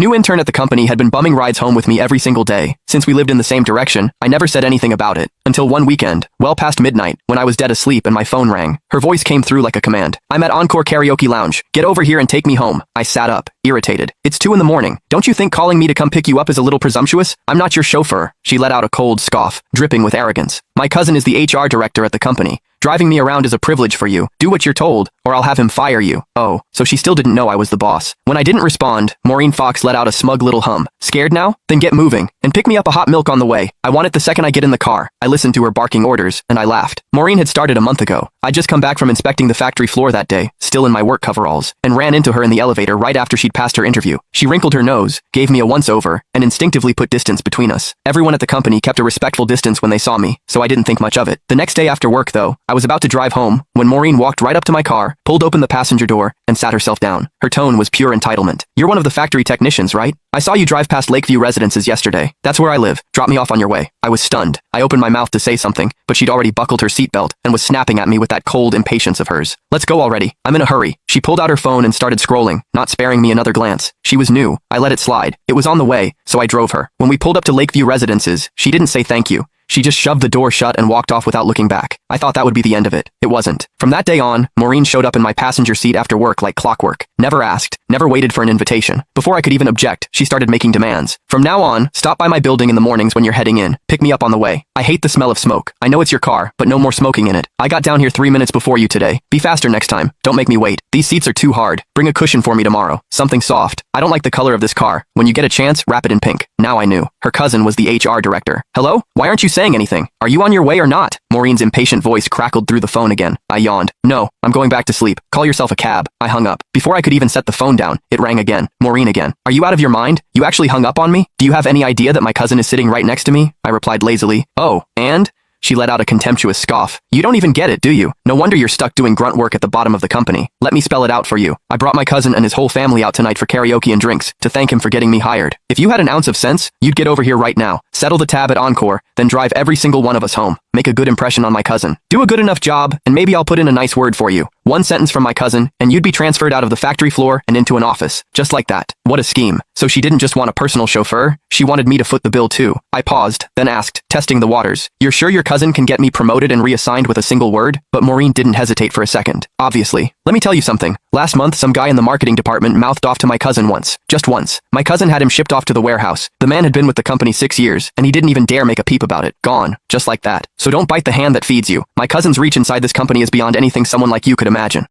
New intern at the company had been bumming rides home with me every single day. Since we lived in the same direction, I never said anything about it. Until one weekend, well past midnight, when I was dead asleep and my phone rang. Her voice came through like a command. "I'm at Encore Karaoke Lounge. Get over here and take me home." I sat up, irritated. "It's 2 in the morning. Don't you think calling me to come pick you up is a little presumptuous? I'm not your chauffeur." She let out a cold scoff, dripping with arrogance. "My cousin is the HR director at the company. Driving me around is a privilege for you. Do what you're told, or I'll have him fire you." Oh, so she still didn't know I was the boss. When I didn't respond, Maureen Fox let out a smug little hum. "Scared now? Then get moving, and pick me up a hot milk on the way. I want it the second I get in the car." I listened to her barking orders, and I laughed. Maureen had started a month ago. I'd just come back from inspecting the factory floor that day, still in my work coveralls, and ran into her in the elevator right after she'd passed her interview. She wrinkled her nose, gave me a once-over, and instinctively put distance between us. Everyone at the company kept a respectful distance when they saw me, so I didn't think much of it. The next day after work, though, I was about to drive home when Maureen walked right up to my car, pulled open the passenger door, and sat herself down. Her tone was pure entitlement. "You're one of the factory technicians, right? I saw you drive past Lakeview Residences yesterday. That's where I live. Drop me off on your way." I was stunned. I opened my mouth to say something, but she'd already buckled her seatbelt and was snapping at me with that cold impatience of hers. "Let's go already. I'm in a hurry." She pulled out her phone and started scrolling, not sparing me another glance. She was new. I let it slide. It was on the way, so I drove her. When we pulled up to Lakeview Residences, she didn't say thank you. She just shoved the door shut and walked off without looking back. I thought that would be the end of it. It wasn't. From that day on, Maureen showed up in my passenger seat after work like clockwork. Never asked, never waited for an invitation. Before I could even object, she started making demands. "From now on, stop by my building in the mornings when you're heading in. Pick me up on the way. I hate the smell of smoke. I know it's your car, but no more smoking in it. I got down here 3 minutes before you today. Be faster next time. Don't make me wait. These seats are too hard. Bring a cushion for me tomorrow. Something soft. I don't like the color of this car. When you get a chance, wrap it in pink." Now I knew. Her cousin was the HR director. "Hello? Why aren't you saying anything? Are you on your way or not?" Maureen's impatient voice crackled through the phone again. I yawned. "No, I'm going back to sleep. Call yourself a cab." I hung up. Before I could even set the phone down, it rang again. Maureen again. "Are you out of your mind? You actually hung up on me? Do you have any idea that my cousin is sitting right next to me?" I replied lazily. "Oh, and?" She let out a contemptuous scoff. "You don't even get it, do you? No wonder you're stuck doing grunt work at the bottom of the company. Let me spell it out for you. I brought my cousin and his whole family out tonight for karaoke and drinks, to thank him for getting me hired. If you had an ounce of sense, you'd get over here right now, settle the tab at Encore, then drive every single one of us home. Make a good impression on my cousin. Do a good enough job, and maybe I'll put in a nice word for you. One sentence from my cousin, and you'd be transferred out of the factory floor and into an office. Just like that." What a scheme. So she didn't just want a personal chauffeur, she wanted me to foot the bill too. I paused, then asked, testing the waters, "You're sure your cousin can get me promoted and reassigned with a single word?" But Maureen didn't hesitate for a second. "Obviously. Let me tell you something. Last month, some guy in the marketing department mouthed off to my cousin once. Just once. My cousin had him shipped off to the warehouse. The man had been with the company 6 years, and he didn't even dare make a peep about it. Gone. Just like that. So don't bite the hand that feeds you. My cousin's reach inside this company is beyond anything someone like you could imagine."